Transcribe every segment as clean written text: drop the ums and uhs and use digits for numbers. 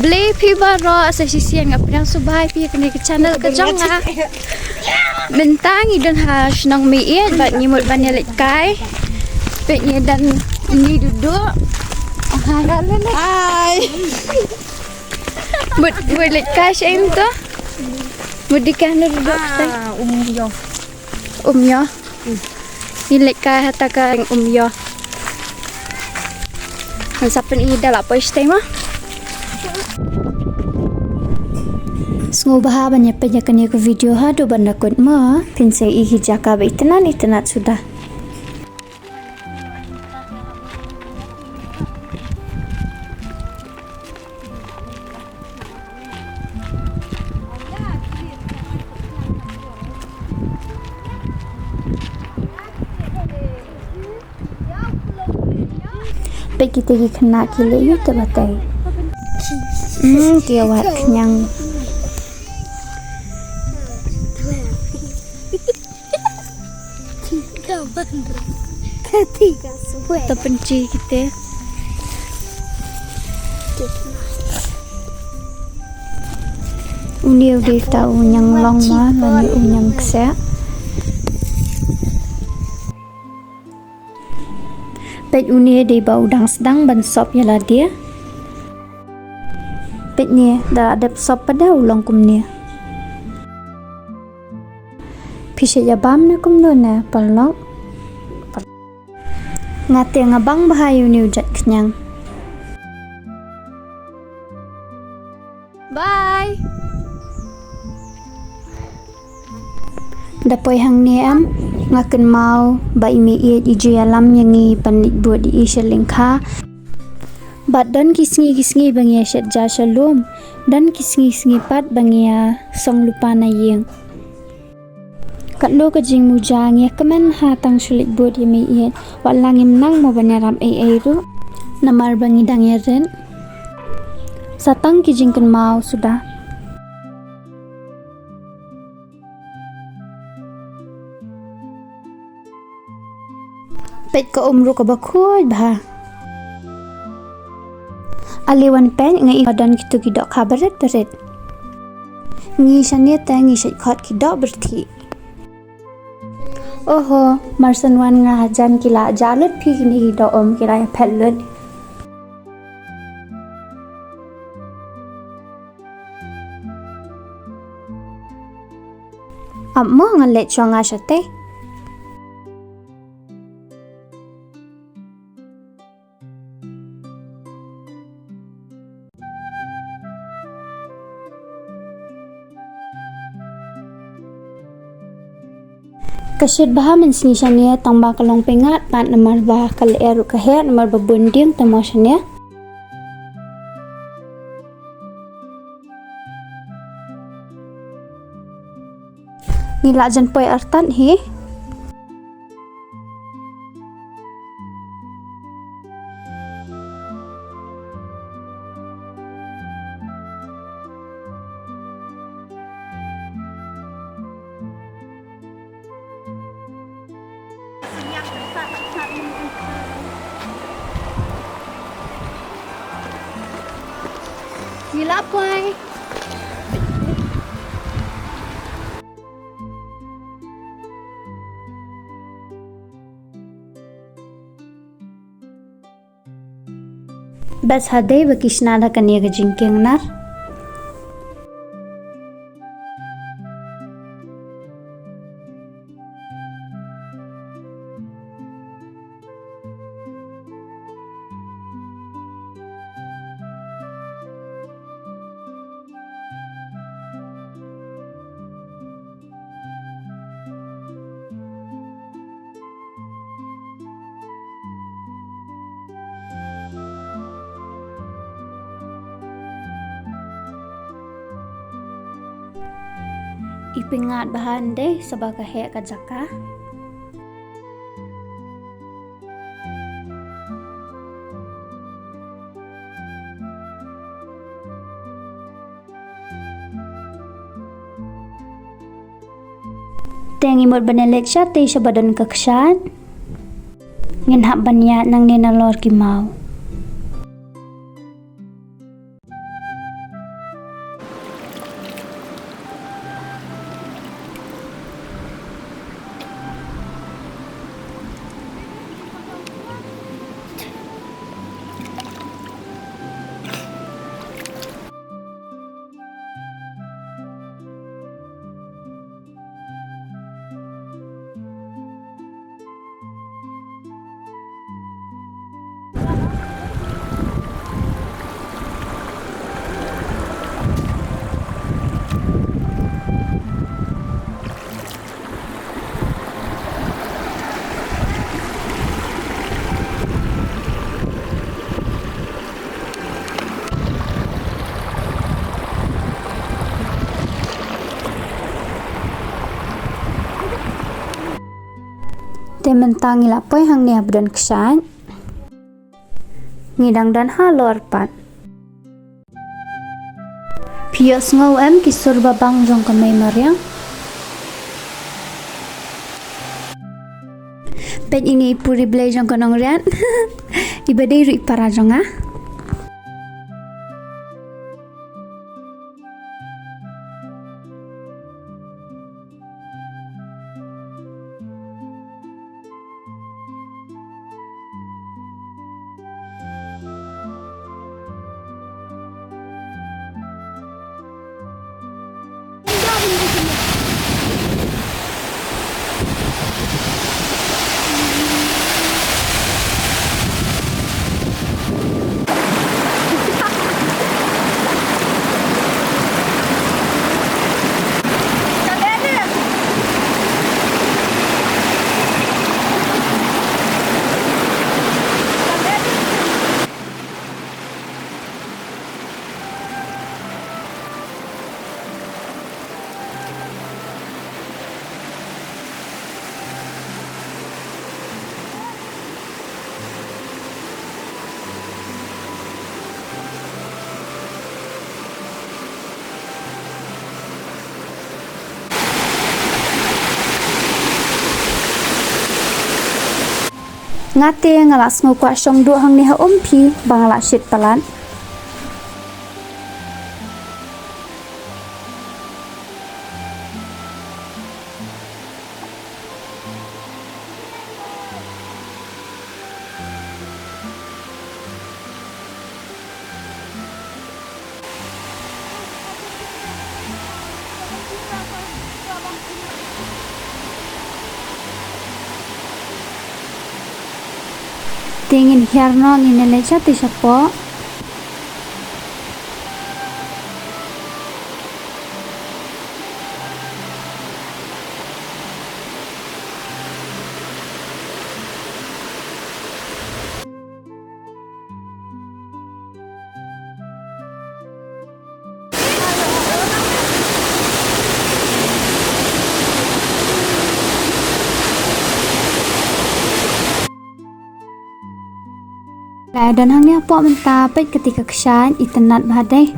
Beli pi baro sa sisian ngap yang subay pi kene ke channel ke jong ha. Bentang idon ha shnong miit bat nyimut ban leitkai. Peknya dan ini duduk. Hai. Mut leitkai shem tu. Mudikan duduk Ah, Umïoa. Umïoa. Ni leitkai hatta ka Umïoa. Sapen ini dah lah pois tema. Sengobaha banyak penyakannya ke video ha do banda kun ma pinsai ihi jaka ba itnat sudah. Baik kita pergi kena kile you terbatai. Dia wat kenyang. Terpenci kita. Uni udah tahu yang long mah, lalu yang kesek. Pet uni dia bau udang sedang ban sop ya lah dia. Pet ni dah ada sop pada ulang kumnya. Pisah jabam na kumno na palong. Ngate ngabang bahayu ni ujat kenyang. Bye. Dapoy hang ni am ngaken mau ba imiit iju alam yangi panit buat di ishalingkha. Badan kisngi bangia syat ja shalom dan kisngi pat bangia song lupa na yeng. Katlo ka jing mujang ya kemen hatang sulit buat imiit walangim nang mo banaram ru namar bangi dang ya ren. Satang ki jingken mau sudah. Pet ka umru ka bakhoy bah. Aliwan pen ngai badan kitu kidok khabaret beret. Ngi shania ta ngi shat khot kidok berthi. Oho, marsan wan nga hajan kila jalut phi ni kidok kira ya phelut. Ammo ngalet chonga shate. Kasyid baha mensini shania tangba kalong pengat pat namar bah kal eru kahe namar babunding tamo shania. Nila jan poi artan hi. Gila poi. Bas hadai bakishna da kaniya ka jingkeng nar. Ipingat bahan deh sebagai hek kajaka. Tengi mot banelet syat te badan keksat. Ngin hak banyak nang nena lor ki mau. Te mentang ilapoi hang ni abdan kesan. Ngidang dan halor pat. Pios ngau kisur babang jong kamay mariang. Pet ini puri belai jong Nongriat. Iba dei ru ipara jong ah. Ngate ngalas ngukwa syong du hang ni ha umpi bang la shit palan. Tingin hiarno ngine lecha ti sapo. Dan hang ni apa mentapet ketika kesan itenat badai.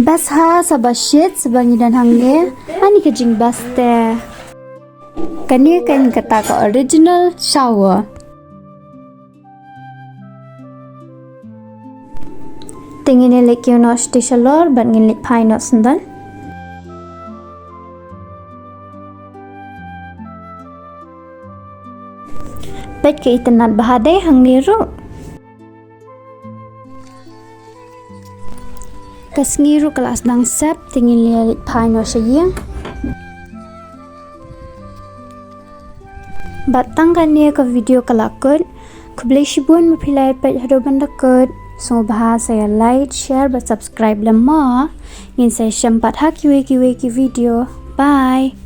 Bas ha sabashit sebangi dan hangge ani kejing bas te. Kani kan kata ko original shower. Tingin lek yo no stishalor ban ngin lek pai no sendan. Pet ke itenat bahade hang niru. Kasngiru kelas dang sep tingin lihat paino sayang. Batang kan dia ke video kelakut. Kublai shibun mapilai pet hado bandakut. So bahas saya like, share, dan subscribe lemah. Ingin saya sempat hak kiwe video. Bye.